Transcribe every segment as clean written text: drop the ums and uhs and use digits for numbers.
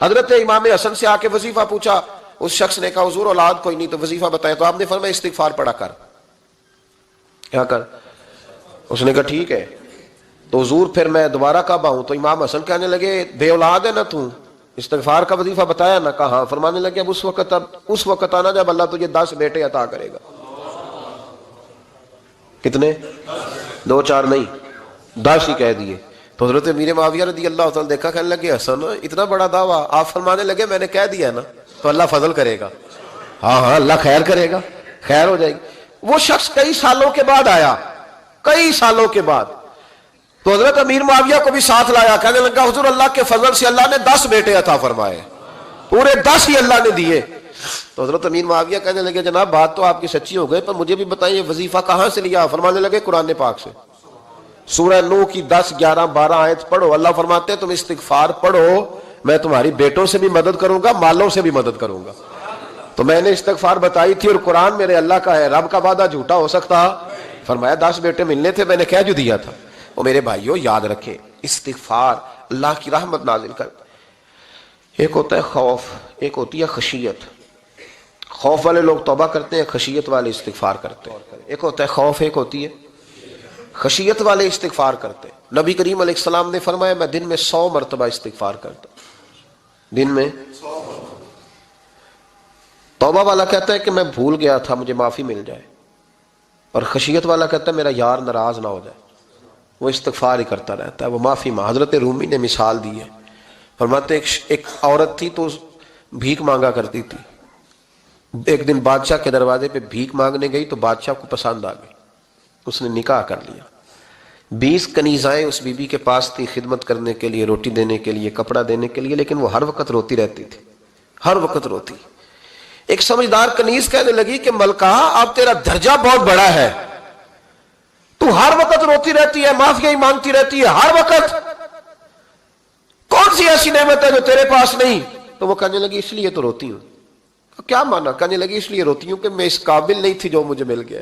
حضرت امام حسن سے آ کے وظیفہ پوچھا، اس شخص نے کہا حضور اولاد کوئی نہیں تو وظیفہ بتائے، تو آپ نے فرمایا استغفار پڑھا کر، کیا کر؟ اس نے کہا ٹھیک ہے۔ تو حضور پھر میں دوبارہ کب آؤں؟ تو امام حسن کہنے لگے بے اولاد ہے نا تو، استغفار کا وظیفہ بتایا نا؟ کہا ہاں۔ فرمانے لگے اب اس وقت آنا جب اللہ تجھے 10 بیٹے عطا کرے گا۔ کتنے؟ 2 4 نہیں، 10 ہی کہہ دیے۔ تو حضرت امیر معاویہ رضی اللہ تعالیٰ دیکھا، کہنے لگے حسن اتنا بڑا دعویٰ؟ آپ فرمانے لگے میں نے کہہ دیا نا تو اللہ فضل کرے گا، ہاں ہاں اللہ خیر کرے گا، خیر ہو جائے گی۔ وہ شخص کئی سالوں کے بعد آیا، کئی سالوں کے بعد، تو حضرت امیر معاویہ کو بھی ساتھ لایا، کہنے لگا حضور اللہ کے فضل سے اللہ نے 10 بیٹے عطا فرمائے، پورے 10 ہی اللہ نے دیے۔ تو حضرت امیر معاویہ کہنے لگے جناب بات تو آپ کی سچی ہو گئی، پر مجھے بھی بتائیے وظیفہ کہاں سے لیا؟ فرمانے لگے قرآن پاک سے، سورہ نوح کی 10 11 12 آیت پڑھو۔ اللہ فرماتے ہیں تم استغفار پڑھو، میں تمہاری بیٹوں سے بھی مدد کروں گا، مالوں سے بھی مدد کروں گا۔ تو میں نے استغفار بتائی تھی، اور قرآن میرے اللہ کا ہے، رب کا وعدہ جھوٹا ہو سکتا؟ فرمایا 10 بیٹے ملنے تھے، میں نے کہہ جو دیا تھا۔ اور میرے بھائیوں یاد رکھیں، استغفار اللہ کی رحمت نازل کر۔ ایک ہوتا ہے خوف، ایک ہوتی ہے خشیت۔ خوف والے لوگ توبہ کرتے ہیں، خشیت والے استغفار کرتے ہیں۔ ایک ہوتا ہے خوف، ایک ہوتی ہے خشیت والے استغفار کرتے ہیں۔ نبی کریم علیہ السلام نے فرمایا میں دن میں 100 مرتبہ استغفار کرتا ہوں، دن میں 100۔ توبہ والا کہتا ہے کہ میں بھول گیا تھا، مجھے معافی مل جائے، اور خشیت والا کہتا ہے میرا یار ناراض نہ ہو جائے، وہ استغفار ہی کرتا رہتا ہے، وہ معافی مانگ۔ حضرت رومی نے مثال دی ہے، فرماتے ایک عورت تھی تو بھیک مانگا کرتی تھی، ایک دن بادشاہ کے دروازے پہ بھیک مانگنے گئی تو بادشاہ کو پسند آ گئی، اس نے نکاح کر لیا۔ 20 کنیزائیں اس بی بی کے پاس تھی خدمت کرنے کے لیے، روٹی دینے کے لیے، کپڑا دینے کے لیے، لیکن وہ ہر وقت روتی رہتی تھی، ہر وقت روتی۔ ایک سمجھدار کنیز کہنے لگی کہ ملکہ اب تیرا درجہ بہت بڑا ہے، تو ہر وقت روتی رہتی ہے، معافیاں ہی مانگتی رہتی ہے ہر وقت، کون سی ایسی نعمت ہے جو تیرے پاس نہیں؟ تو وہ کہنے لگی اس لیے تو روتی ہوں۔ کیا مانا؟ کہنے لگی اس لیے روتی ہوں کہ میں اس قابل نہیں تھی جو مجھے مل گیا،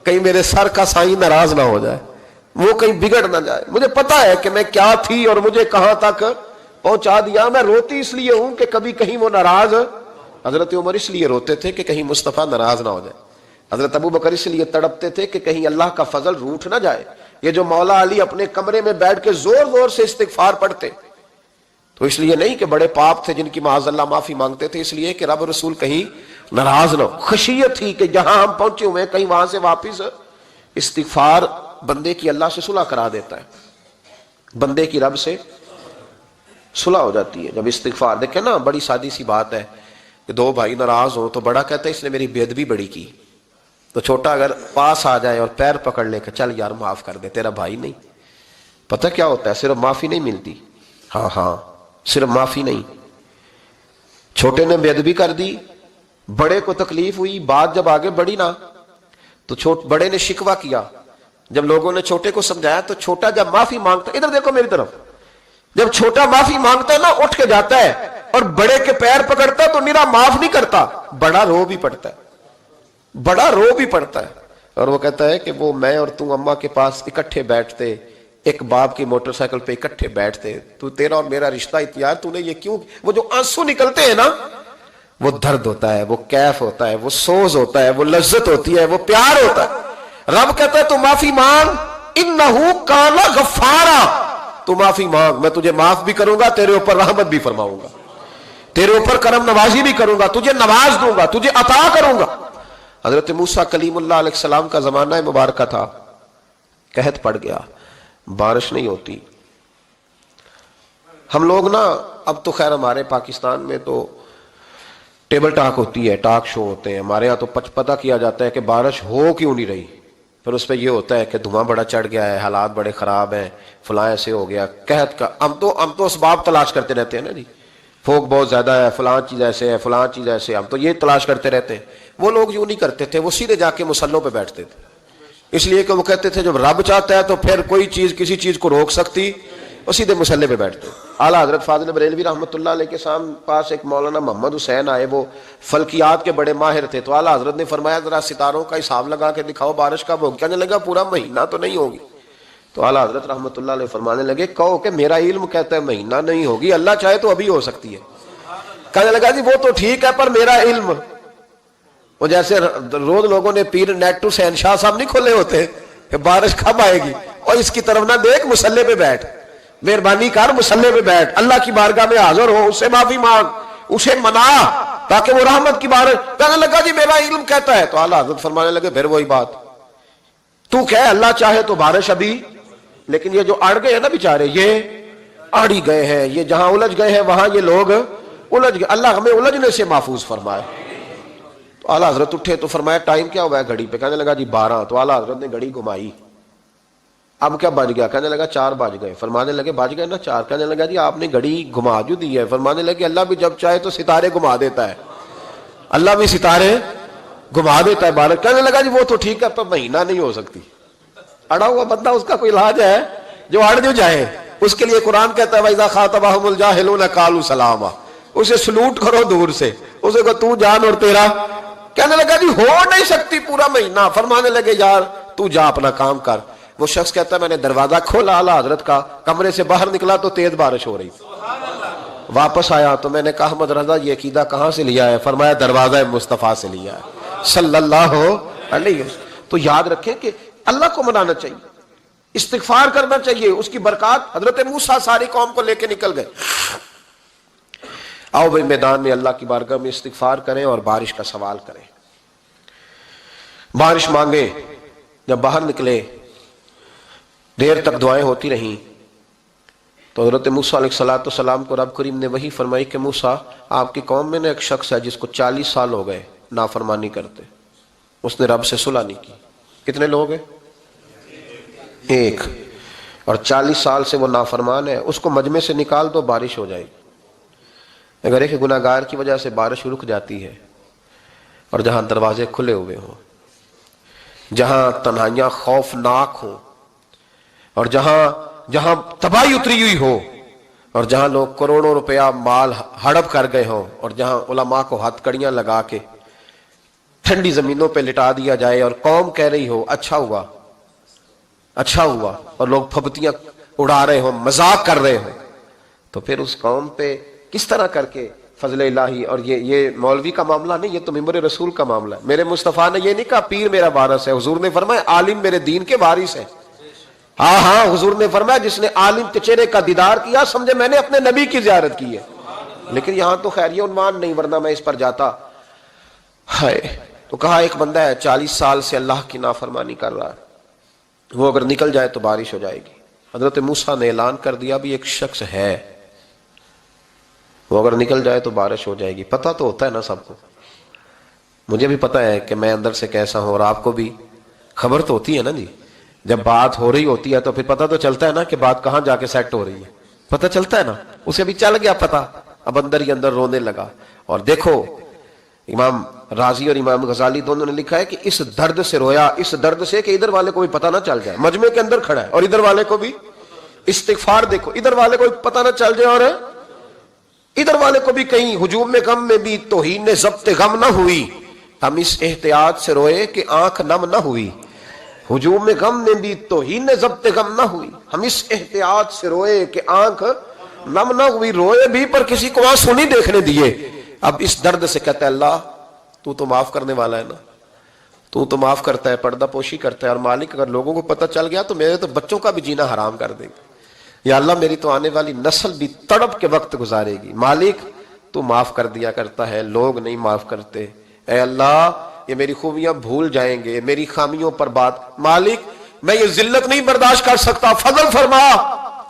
کہیں میرے سر کا سائیں ناراض نہ ہو جائے، وہ کہیں بگڑ نہ جائے، مجھے پتا ہے کہ میں کیا تھی اور مجھے کہاں تک پہنچا دیا، میں روتی اس لیے ہوں کہ کبھی کہیں وہ ناراض۔ حضرت عمر اس لیے روتے تھے کہ کہیں مصطفیٰ ناراض نہ ہو جائے، حضرت ابو بکر اس لیے تڑپتے تھے کہ کہیں اللہ کا فضل روٹھ نہ جائے۔ یہ جو مولا علی اپنے کمرے میں بیٹھ کے زور زور سے استغفار پڑھتے، تو اس لیے نہیں کہ بڑے پاپ تھے جن کی معاذ اللہ معافی مانگتے تھے، اس لیے کہ رب رسول کہیں ناراض نہ ہو۔ خشیت تھی کہ جہاں ہم پہنچے ہوئے کہیں وہاں سے واپس۔ استغفار بندے کی اللہ سے صلح کرا دیتا ہے، بندے کی رب سے صلح ہو جاتی ہے جب استغفار۔ دیکھیں نا بڑی سادی سی بات ہے کہ 2 بھائی ناراض ہوں تو بڑا کہتا ہے اس نے میری بے ادبی بڑی کی، تو چھوٹا اگر پاس آ جائے اور پیر پکڑ لے کہ چل یار معاف کر دے، تیرا بھائی نہیں۔ پتہ کیا ہوتا ہے؟ صرف معافی نہیں ملتی، ہاں صرف معافی نہیں، چھوٹے نے بے ادبی کر دی، بڑے کو تکلیف ہوئی، بات جب آگے بڑھی نا تو بڑے نے شکوہ کیا، جب لوگوں نے چھوٹے کو سمجھایا تو چھوٹا جب معافی مانگتا ہے، ادھر دیکھو میری طرف، جب چھوٹا معافی مانگتا ہے نا اٹھ کے جاتا ہے اور بڑے کے پیر پکڑتا ہے تو میرا معاف نہیں کرتا، بڑا رو بھی پڑتا ہے، بڑا رو بھی پڑتا ہے، اور وہ کہتا ہے کہ وہ میں اور تم اماں کے پاس اکٹھے بیٹھتے، ایک باپ کی موٹر سائیکل پہ اکٹھے بیٹھتے، تو تیرا اور میرا رشتہ اتیار تو نے یہ کیوں؟ وہ جو آنسو نکلتے ہیں نا وہ درد ہوتا ہے، وہ کیف ہوتا ہے، وہ سوز ہوتا ہے، وہ لذت ہوتی ہے، وہ پیار ہوتا ہے۔ رب کہتا ہے تو معافی مانگ، انہو کان غفارا، تو معافی مانگ، میں تجھے معاف بھی کروں گا، تیرے اوپر رحمت بھی فرماؤں گا، تیرے اوپر کرم نوازی بھی کروں گا، تجھے نواز دوں گا، تجھے عطا کروں گا۔ حضرت موسیٰ کلیم اللہ علیہ السلام کا زمانہ مبارکہ تھا، قحط پڑ گیا، بارش نہیں ہوتی۔ ہم لوگ نا اب تو خیر ہمارے پاکستان میں تو ٹیبل ٹاک ہوتی ہے، ٹاک شو ہوتے ہیں، ہمارے ہاں تو پتہ کیا جاتا ہے کہ بارش ہو کیوں نہیں رہی، پھر اس پہ یہ ہوتا ہے کہ دھواں بڑا چڑھ گیا ہے، حالات بڑے خراب ہیں، فلاں ایسے ہو گیا، قحط کا۔ ہم تو اسباب تلاش کرتے رہتے ہیں نا جی، فوق بہت زیادہ ہے، فلاں چیز ایسے ہے، فلاں چیز ایسے، ہم تو یہ تلاش کرتے رہتے ہیں۔ وہ لوگ یوں نہیں کرتے تھے، وہ سیدھے جا کے مصلوں پہ بیٹھتے تھے، اس لیے کہ وہ کہتے تھے جب رب چاہتا ہے تو پھر کوئی چیز کسی چیز کو روک سکتی، وہ سیدھے مصلے پہ بیٹھتے۔ اعلیٰ حضرت فاضل بریلوی رحمۃ اللہ علیہ کے پاس ایک مولانا محمد حسین آئے، وہ فلکیات کے بڑے ماہر تھے، تو اعلیٰ حضرت نے فرمایا ذرا ستاروں کا حساب لگا کے دکھاؤ بارش کب ہوگی؟ کہنے لگا پورا مہینہ تو نہیں ہوگی، تو اعلیٰ حضرت رحمۃ اللہ علیہ فرمانے لگے کہو کہ میرا علم کہتا ہے مہینہ نہیں ہوگی، اللہ چاہے تو ابھی ہو سکتی ہے۔ کہنے لگا جی وہ تو ٹھیک ہے پر میرا علم، وہ جیسے روز لوگوں نے پیر نیٹ ٹو شہنشاہ صاحب نہیں کھولے ہوتے کہ بارش کب آئے گی، اور اس کی طرف نہ دیکھ، مصلے پہ بیٹھ، مہربانی کر مصلے پہ بیٹھ، اللہ کی بارگاہ میں حاضر ہو، اس سے معافی مانگ، اسے منا تاکہ وہ رحمت کی بارش۔ کہنے لگا جی میرا علم کہتا ہے۔ تو اعلیٰ حضرت فرمانے لگے پھر وہی بات، تو کہ اللہ چاہے تو بارش ابھی، لیکن یہ جو اڑ گئے ہیں نا بیچارے، یہ اڑ ہی گئے ہیں، یہ جہاں الجھ گئے ہیں وہاں یہ لوگ الجھ گئے، اللہ ہمیں الجھنے سے محفوظ فرمائے۔ تو اعلیٰ حضرت اٹھے تو فرمایا ٹائم کیا ہوا ہے گھڑی پہ؟ کہنے لگا جی 12۔ تو اعلیٰ حضرت نے گھڑی گھمائی، اب کیا بج گیا؟ کہنے لگا 4 بج گئے۔ فرمانے لگے بج گئے نا 4؟ کہنے لگا جی آپ نے گھڑی گھما جو دی ہے۔ فرمانے لگے اللہ بھی جب چاہے تو ستارے گھما دیتا ہے، اللہ بھی ستارے گھما دیتا ہے بارش۔ کہنے لگا جی وہ تو ٹھیک ہے پر مہینہ نہیں ہو سکتی۔ اڑا ہوا بندہ، اس کا کوئی علاج ہے جو اڑ جو جائے، اس کے لیے قرآن کہتا ہے وَإِذَا خَاطَبَهُمُ الْجَاهِلُونَ قَالُوا سَلَامًا، اسے سلوٹ کرو دور سے، اسے کہو تو جان اور تیرا۔ کہنے لگا جی ہو نہیں سکتی پورا مہینہ۔ فرمانے لگے یار تو جا اپنا کام کر۔ وہ شخص کہتا ہے میں نے دروازہ کھولا اعلیٰ حضرت کا، کمرے سے باہر نکلا تو تیز بارش ہو رہی، واپس آیا تو میں نے کہا احمد رضا یہ عقیدہ کہاں سے لیا ہے؟ فرمایا دروازہ مصطفیٰ سے لیا ہے صلی اللہ علیہ وسلم۔ تو یاد رکھیں کہ اللہ کو منانا چاہیے، استغفار کرنا چاہیے، اس کی برکات۔ حضرت موسیٰ ساری قوم کو لے کے نکل گئے۔ آؤ بھائی میدان میں اللہ کی بارگاہ میں استغفار کریں اور بارش کا سوال کریں، بارش مانگیں۔ جب باہر نکلے دیر تک دعائیں ہوتی رہیں تو حضرت موسیٰ علیہ السلام کو رب کریم نے وحی فرمائی کہ موسیٰ آپ کی قوم میں نے ایک شخص ہے جس کو 40 سال ہو گئے نافرمانی کرتے، اس نے رب سے صلح نہیں کی۔ کتنے لوگ ہیں؟ ایک، اور 40 سال سے وہ نافرمان ہے، اس کو مجمع سے نکال دو بارش ہو جائے گی۔ اگر ایک گناہگار کی وجہ سے بارش رک جاتی ہے، اور جہاں دروازے کھلے ہوئے ہوں، جہاں تنہائیاں خوفناک ہوں، اور جہاں تباہی اتری ہوئی ہو، اور جہاں لوگ کروڑوں روپیہ مال ہڑپ کر گئے ہوں، اور جہاں علماء کو ہتھ کڑیاں لگا کے ٹھنڈی زمینوں پہ لٹا دیا جائے، اور قوم کہہ رہی ہو اچھا ہوا اچھا ہوا، اور لوگ پھبتیاں اڑا رہے ہوں، مذاق کر رہے ہوں، تو پھر اس قوم پہ کس طرح کر کے فضل الہی۔ اور یہ مولوی کا معاملہ نہیں، یہ تو ممبر رسول کا معاملہ ہے۔ میرے مصطفیٰ نے یہ نہیں کہا پیر میرا وارث ہے، حضور نے فرمایا عالم میرے دین کے وارث ہے۔ ہاں حضور نے فرمایا جس نے عالم کے چہرے کا دیدار کیا سمجھے میں نے اپنے نبی کی زیارت کی ہے۔ لیکن یہاں تو خیر یہ عنوان نہیں، ورنہ میں اس پر جاتا۔ تو کہا ایک بندہ ہے 40 سال سے اللہ کی نافرمانی کر رہا ہے، وہ اگر نکل جائے تو بارش ہو جائے گی۔ حضرت موسیٰ نے اعلان کر دیا بھی ایک شخص ہے، وہ اگر نکل جائے تو بارش ہو جائے گی۔ پتہ تو ہوتا ہے نا سب کو، مجھے بھی پتہ ہے کہ میں اندر سے کیسا ہوں، اور آپ کو بھی خبر تو ہوتی ہے نا جی۔ جب بات ہو رہی ہوتی ہے تو پھر پتہ تو چلتا ہے نا کہ بات کہاں جا کے سیٹ ہو رہی ہے، پتہ چلتا ہے نا۔ اسے بھی چل گیا پتہ، اب اندر ہی اندر رونے لگا۔ اور دیکھو امام رازی اور امام غزالی دونوں نے لکھا ہے کہ اس درد سے رویا، اس درد سے کہ ادھر والے کو بھی پتہ نہ چل جائے، مجمع کے اندر کھڑا ہے اور ادھر والے کو بھی استغفار، دیکھو ادھر والے کو بھی پتہ نہ چل جائے اور ادھر والے کو بھی کہیں ہجوم غم میں بھی توہین ضبط غم نہ ہوئی، ہم اس احتیاط سے روئے کہ آنکھ نم نہ ہوئی۔ ہجوم غم میں بھی توہین ضبط غم نہ ہوئی، ہم اس احتیاط سے روئے کہ آنکھ نم نہ ہوئی، روئے بھی پر کسی کو آنسو نہیں دیکھنے دیے۔ اب اس درد سے کہتا ہے اللہ تو تو معاف کرنے والا ہے نا، تو معاف کرتا ہے، پردہ پوشی کرتا ہے، اور مالک اگر لوگوں کو پتہ چل گیا تو میرے تو بچوں کا بھی جینا حرام کر دے گا، یا اللہ میری تو آنے والی نسل بھی تڑپ کے وقت گزارے گی۔ مالک تو معاف کر دیا کرتا ہے، لوگ نہیں معاف کرتے، اے اللہ یہ میری خوبیاں بھول جائیں گے، میری خامیوں پر بات، مالک میں یہ ذلت نہیں برداشت کر سکتا، فضل فرما۔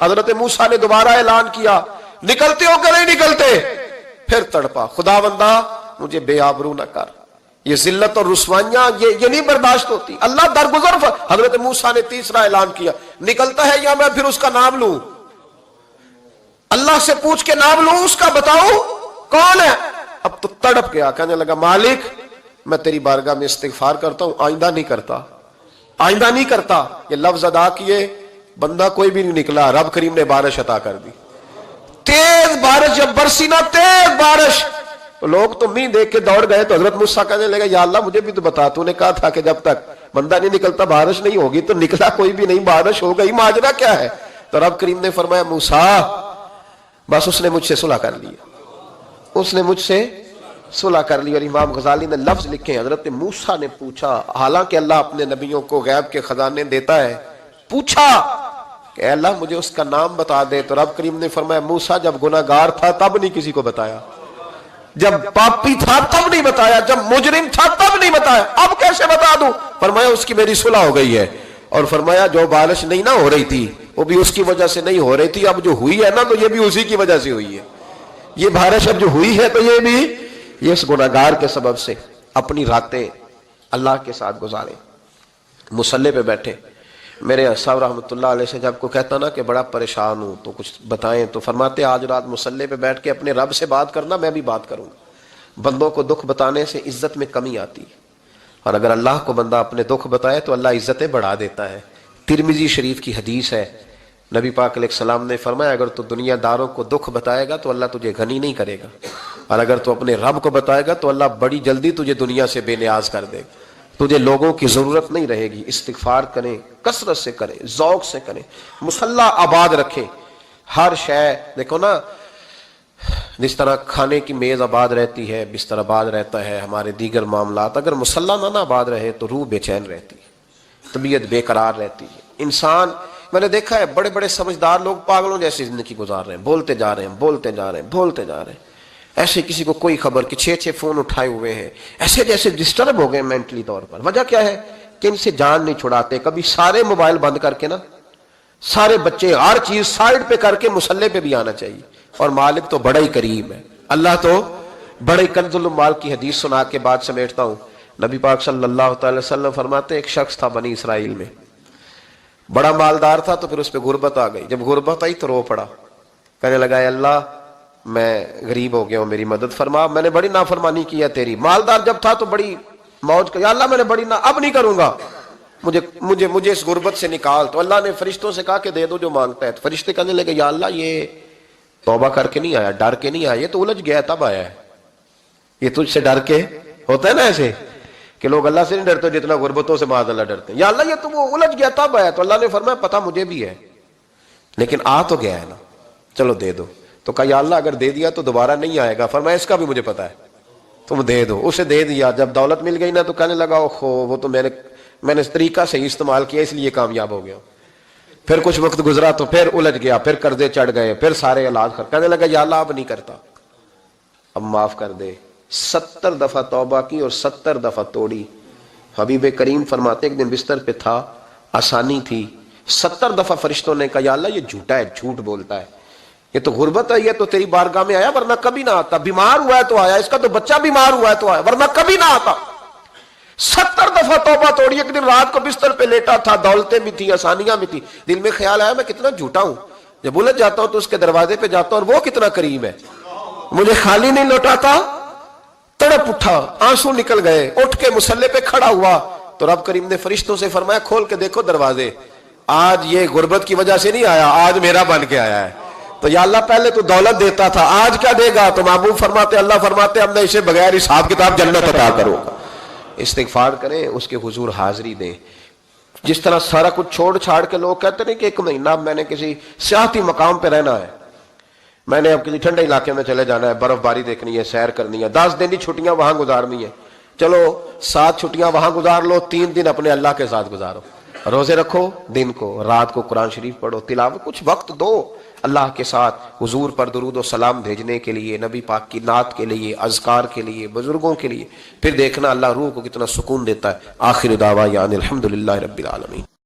حضرت موسیٰ نے دوبارہ اعلان کیا نکلتے ہو کہ نہیں نکلتے؟ پھر تڑپا خدا بندہ مجھے بے آبرو نہ کر، یہ ذلت اور رسوائیاں یہ نہیں برداشت ہوتی، اللہ درگزر۔ حضرت موسیٰ نے تیسرا اعلان کیا نکلتا ہے یا میں پھر اس کا نام لوں، اللہ سے پوچھ کے نام لوں اس کا، بتاؤ کون ہے؟ اب تو تڑپ گیا، کہنے لگا مالک میں تیری بارگاہ میں استغفار کرتا ہوں، آئندہ نہیں کرتا، آئندہ نہیں کرتا۔ یہ لفظ ادا کیے، بندہ کوئی بھی نہیں نکلا، رب کریم نے بارش عطا کر دی، تیز بارش جب برسی نا، تیز بارش، تو لوگ تو مین دیکھ کے دوڑ گئے۔ تو حضرت موسیٰ کہنے لگا یا اللہ مجھے بھی تو بتا، تو نے کہا تھا کہ جب تک بندہ نہیں نکلتا بارش نہیں ہوگی، تو نکلا کوئی بھی نہیں، بارش ہو گئی، ماجرا کیا ہے؟ تو رب کریم نے فرمایا موسیٰ بس اس نے مجھ سے صلح کر لی، اس نے مجھ سے صلح کر لی۔ اور امام غزالی نے لفظ لکھے ہیں، حضرت موسیٰ نے پوچھا، حالانکہ اللہ اپنے نبیوں کو غیب کے خزانے دیتا ہے، پوچھا کہ اے اللہ مجھے اس کا نام بتا دے، تو رب کریم نے فرمایا موسیٰ جب گناہگار تھا تب نہیں کسی کو بتایا، جب پاپی تھا تب نہیں بتایا، جب مجرم تھا تب نہیں بتایا، اب کیسے بتا دوں؟ فرمایا اس کی میری صلح ہو گئی ہے، اور فرمایا جو بارش نہیں نہ ہو رہی تھی وہ بھی اس کی وجہ سے نہیں ہو رہی تھی، اب جو ہوئی ہے نا تو یہ بھی اسی کی وجہ سے ہوئی ہے، یہ بارش اب جو ہوئی ہے تو یہ بھی یہ اس گناہگار کے سبب سے۔ اپنی راتیں اللہ کے ساتھ گزارے، مصلی پہ بیٹھے۔ میرے صاحب رحمۃ اللہ علیہ سے جب کو کہتا نا کہ بڑا پریشان ہوں تو کچھ بتائیں، تو فرماتے آج رات مصلی پہ بیٹھ کے اپنے رب سے بات کرنا، میں بھی بات کروں گا۔ بندوں کو دکھ بتانے سے عزت میں کمی آتی ہے، اور اگر اللہ کو بندہ اپنے دکھ بتائے تو اللہ عزتیں بڑھا دیتا ہے۔ ترمذی شریف کی حدیث ہے، نبی پاک علیہ السلام نے فرمایا اگر تو دنیا داروں کو دکھ بتائے گا تو اللہ تجھے غنی نہیں کرے گا، اور اگر تو اپنے رب کو بتائے گا تو اللہ بڑی جلدی تجھے دنیا سے بے نیاز کر دے گا، تجھے لوگوں کی ضرورت نہیں رہے گی۔ استغفار کریں، کثرت سے کریں، ذوق سے کریں، مصلی آباد رکھیں، ہر شے دیکھو نا، جس طرح کھانے کی میز آباد رہتی ہے، بستر آباد رہتا ہے، ہمارے دیگر معاملات، اگر مصلی نہ آباد رہے تو روح بے چین رہتی ہے، طبیعت بے قرار رہتی ہے۔ انسان میں نے دیکھا ہے بڑے بڑے سمجھدار لوگ پاگلوں جیسی زندگی گزار رہے ہیں، بولتے جا رہے ہیں، بولتے جا رہے ہیں، بولتے جا رہے ہیں، ایسے کسی کو کوئی خبر کہ 6 فون اٹھائے ہوئے ہیں، ایسے جیسے ڈسٹرب ہو گئے مینٹلی طور پر۔ وجہ کیا ہے کہ ان سے جان نہیں چھڑاتے۔ کبھی سارے موبائل بند کر کے نا، سارے بچے ہر چیز سائیڈ پہ کر کے مصلی پہ بھی آنا چاہیے، اور مالک تو بڑا ہی کریم ہے، اللہ تو بڑے کنز المال کی حدیث سنا کے بعد سمیٹتا ہوں۔ نبی پاک صلی اللہ تعالی وسلم فرماتے ایک شخص تھا بنی اسرائیل میں، بڑا مالدار تھا، تو پھر اس پہ غربت آ گئی۔ جب غربت آئی تو رو پڑا، کہنے لگا اے اللہ میں غریب ہو گیا ہوں، میری مدد فرما، میں نے بڑی نافرمانی کی ہے تیری۔ مالدار جب تھا تو بڑی موج کر، یا اللہ میں نے بڑی اب نہیں کروں گا، مجھے اس غربت سے نکال۔ تو اللہ نے فرشتوں سے کہا کہ دے دو جو مانگتا ہے۔ تو فرشتے کہنے لگے یا اللہ یہ توبہ کر کے نہیں آیا، ڈر کے نہیں آیا، یہ تو الجھ گیا تب آیا ہے، یہ تجھ سے ڈر کے ہوتا ہے نا ایسے کہ لوگ اللہ سے نہیں ڈرتے جتنا غربتوں سے معاذ اللہ ڈرتے ہیں۔ یا اللہ یہ تو وہ الجھ گیا تب آیا۔ تو اللہ نے فرمایا پتہ مجھے بھی ہے، لیکن آ تو گیا ہے نا، چلو دے دو۔ تو کہا یا اللہ اگر دے دیا تو دوبارہ نہیں آئے گا۔ فرمایا اس کا بھی مجھے پتا ہے، تم دے دو۔ اسے دے دیا۔ جب دولت مل گئی نا تو کہنے لگا اوہو وہ تو میں نے اس طریقہ سے ہی استعمال کیا اس لیے کامیاب ہو گیا۔ پھر کچھ وقت گزرا تو پھر الجھ گیا، پھر قرضے چڑھ گئے، پھر سارے علاج کہنے لگا یا اللہ اب نہیں کرتا، اب معاف کر دے۔ 70 دفعہ توبہ کی اور 70 دفعہ توڑی۔ حبیب کریم فرماتے ایک دن بستر پہ تھا، آسانی تھی، 70 دفعہ فرشتوں نے کہا یا اللہ یہ جھوٹا ہے، جھوٹ بولتا ہے، یہ تو غربت ہے، یہ تو تیری بارگاہ میں آیا ورنہ کبھی نہ آتا، بیمار ہوا ہے تو آیا، اس کا تو بچہ بیمار ہوا ہے تو آیا ورنہ کبھی نہ آتا۔ 70 دفعہ توبہ توڑی۔ ایک دن رات کو بستر پہ لیٹا تھا، دولتیں بھی تھی، آسانیاں بھی تھی، دل میں خیال آیا میں کتنا جھوٹا ہوں، جب الجھ جاتا ہوں تو اس کے دروازے پہ جاتا ہوں اور وہ کتنا کریم ہے، مجھے خالی نہیں لوٹاتا۔ تڑپ اٹھا، آنسو نکل گئے، اٹھ کے مصلی پہ کھڑا ہوا تو رب کریم نے فرشتوں سے فرمایا کھول کے دیکھو دروازے، آج یہ غربت کی وجہ سے نہیں آیا، آج میرا بن کے آیا ہے۔ تو یا اللہ پہلے تو دولت دیتا تھا، آج کیا دے گا؟ تو محبوب فرماتے اللہ فرماتے اب میں اسے بغیر حساب کتاب جنت عطا کروں گا۔ استغفار کریں، اس کے حضور حاضری دیں۔ جس طرح سارا کچھ چھوڑ چھاڑ کے لوگ کہتے ہیں کہ 1 مہینہ میں نے کسی سیاحتی مقام پہ رہنا ہے، میں نے اب کسی ٹھنڈے علاقے میں چلے جانا ہے، برف باری دیکھنی ہے، سیر کرنی ہے، 10 دن کی چھٹیاں وہاں گزارنی ہے، چلو 7 چھٹیاں وہاں گزار لو، 3 دن اپنے اللہ کے ساتھ گزارو، روزے رکھو، دن کو رات کو قرآن شریف پڑھو، تلاوت، کچھ وقت دو اللہ کے ساتھ حضور پر درود و سلام بھیجنے کے لیے، نبی پاک کی نعت کے لیے، اذکار کے لیے، بزرگوں کے لیے، پھر دیکھنا اللہ روح کو کتنا سکون دیتا ہے۔ آخر دعوانا الحمدللہ رب العالمین۔